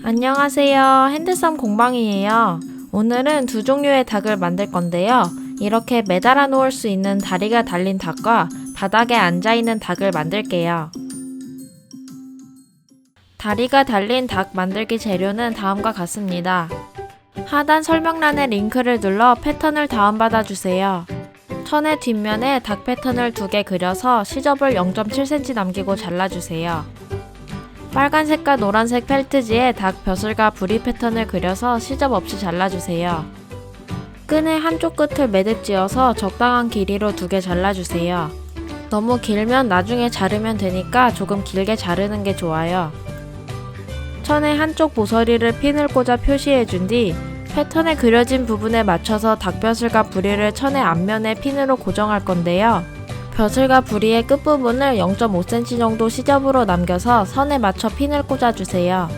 안녕하세요. 핸드썸 공방이에요. 오늘은 두 종류의 닭을 만들 건데요. 이렇게 매달아 놓을 수 있는 다리가 달린 닭과 바닥에 앉아있는 닭을 만들게요. 다리가 달린 닭 만들기 재료는 다음과 같습니다. 하단 설명란에 링크를 눌러 패턴을 다운받아 주세요. 천의 뒷면에 닭 패턴을 2개 그려서 시접을 0.7cm 남기고 잘라주세요. 빨간색과 노란색 펠트지에 닭 벼슬과 부리 패턴을 그려서 시접 없이 잘라주세요. 끈의 한쪽 끝을 매듭지어서 적당한 길이로 2개 잘라주세요. 너무 길면 나중에 자르면 되니까 조금 길게 자르는 게 좋아요. 천의 한쪽 모서리를 핀을 꽂아 표시해준 뒤 패턴에 그려진 부분에 맞춰서 닭벼슬과 부리를 천의 앞면에 핀으로 고정할 건데요. 벼슬과 부리의 끝부분을 0.5cm 정도 시접으로 남겨서 선에 맞춰 핀을 꽂아주세요.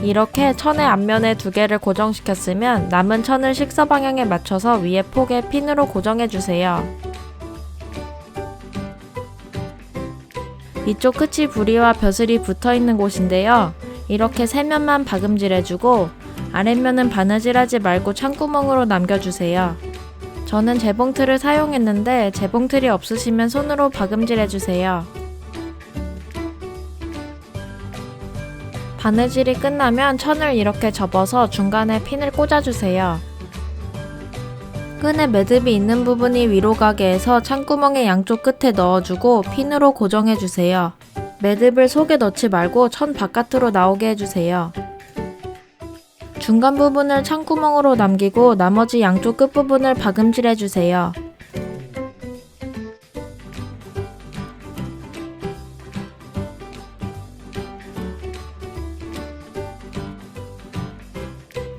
이렇게 천의 앞면에 2개를 고정시켰으면 남은 천을 식서 방향에 맞춰서 위에 폭에 핀으로 고정해주세요. 이쪽 끝이 부리와 벼슬이 붙어있는 곳인데요. 이렇게 세면만 박음질해주고 아랫면은 바느질하지 말고 창구멍으로 남겨주세요. 저는 재봉틀을 사용했는데 재봉틀이 없으시면 손으로 박음질해주세요. 바느질이 끝나면 천을 이렇게 접어서 중간에 핀을 꽂아주세요. 끈에 매듭이 있는 부분이 위로 가게 해서 창구멍의 양쪽 끝에 넣어주고 핀으로 고정해주세요. 매듭을 속에 넣지 말고 천 바깥으로 나오게 해주세요. 중간 부분을 창구멍으로 남기고 나머지 양쪽 끝부분을 박음질해주세요.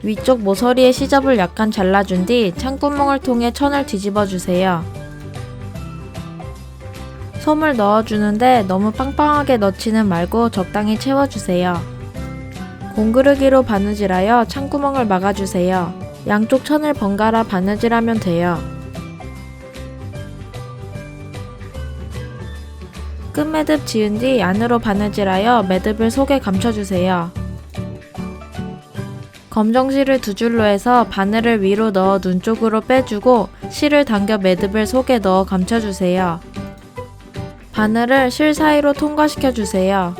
위쪽 모서리의 시접을 약간 잘라준 뒤 창구멍을 통해 천을 뒤집어주세요. 솜을 넣어주는데 너무 빵빵하게 넣지는 말고 적당히 채워주세요. 공그르기로 바느질하여 창구멍을 막아주세요. 양쪽 천을 번갈아 바느질하면 돼요. 끝매듭 지은 뒤 안으로 바느질하여 매듭을 속에 감춰주세요. 검정실을 2줄로 해서 바늘을 위로 넣어 눈 쪽으로 빼주고 실을 당겨 매듭을 속에 넣어 감춰주세요. 바늘을 실 사이로 통과시켜주세요.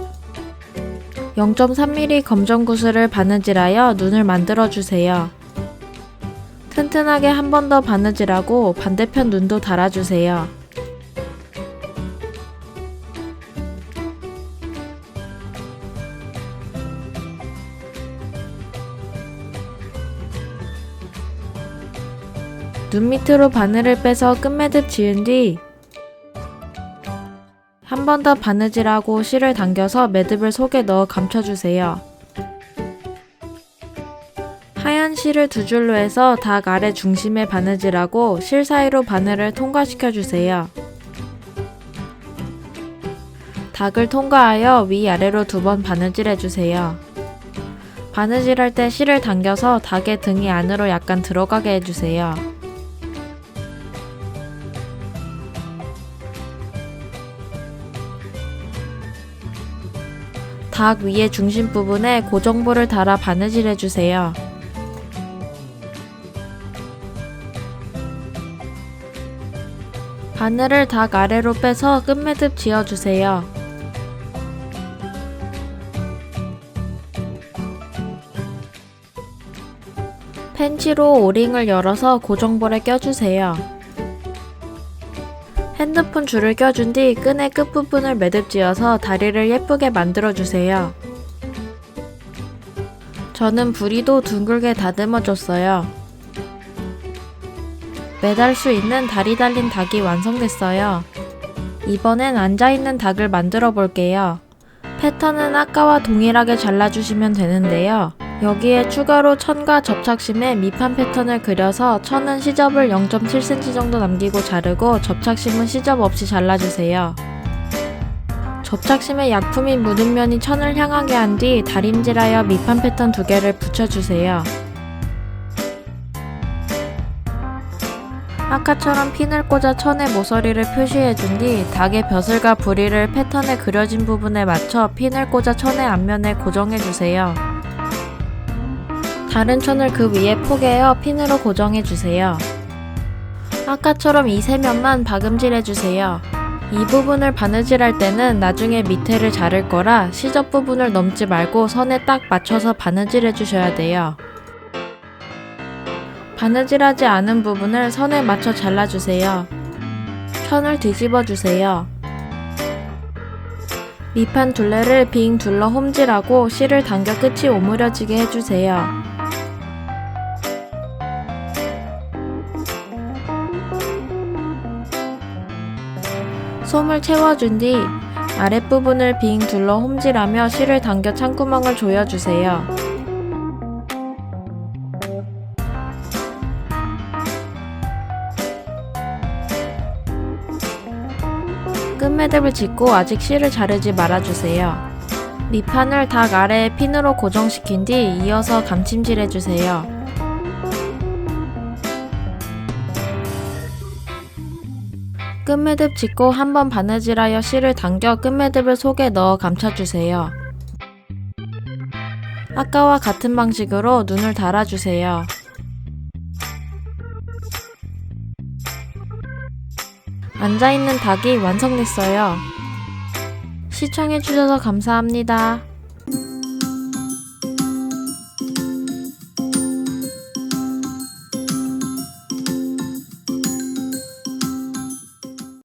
0.3mm 검정 구슬을 바느질하여 눈을 만들어주세요. 튼튼하게 한 번 더 바느질하고 반대편 눈도 달아주세요. 눈 밑으로 바늘을 빼서 끝매듭 지은 뒤 한 번 더 바느질하고 실을 당겨서 매듭을 속에 넣어 감춰주세요. 하얀 실을 2줄로 해서 닭 아래 중심에 바느질하고 실 사이로 바늘을 통과시켜주세요. 닭을 통과하여 위아래로 2번 바느질해주세요. 바느질할 때 실을 당겨서 닭의 등이 안으로 약간 들어가게 해주세요. 닭 위의 중심 부분에 고정볼을 달아 바느질해주세요. 바늘을 닭 아래로 빼서 끝매듭 지어주세요. 펜치로 오링을 열어서 고정볼에 껴주세요. 핸드폰 줄을 껴준 뒤 끈의 끝부분을 매듭지어서 다리를 예쁘게 만들어주세요. 저는 부리도 둥글게 다듬어줬어요. 매달 수 있는 다리 달린 닭이 완성됐어요. 이번엔 앉아있는 닭을 만들어 볼게요. 패턴은 아까와 동일하게 잘라주시면 되는데요. 여기에 추가로 천과 접착심에 밑판 패턴을 그려서 천은 시접을 0.7cm 정도 남기고 자르고 접착심은 시접 없이 잘라주세요. 접착심에 약품이 묻은 면이 천을 향하게 한 뒤 다림질하여 밑판 패턴 2개를 붙여주세요. 아까처럼 핀을 꽂아 천의 모서리를 표시해준 뒤 닭의 벼슬과 부리를 패턴에 그려진 부분에 맞춰 핀을 꽂아 천의 앞면에 고정해주세요. 다른 천을 그 위에 포개어 핀으로 고정해주세요. 아까처럼 이 세 면만 박음질해주세요. 이 부분을 바느질할 때는 나중에 밑에를 자를 거라 시접 부분을 넘지 말고 선에 딱 맞춰서 바느질해 주셔야 돼요. 바느질하지 않은 부분을 선에 맞춰 잘라주세요. 천을 뒤집어 주세요. 밑판 둘레를 빙 둘러 홈질하고 실을 당겨 끝이 오므려지게 해주세요. 솜을 채워준 뒤 아랫부분을 빙 둘러 홈질하며 실을 당겨 창구멍을 조여주세요. 끝매듭을 짚고 아직 실을 자르지 말아주세요. 밑판을 닭 아래에 핀으로 고정시킨 뒤 이어서 감침질해주세요. 끝매듭 짚고 한번 바느질하여 실을 당겨 끝매듭을 속에 넣어 감춰주세요. 아까와 같은 방식으로 눈을 달아주세요. 앉아있는 닭이 완성됐어요. 시청해주셔서 감사합니다.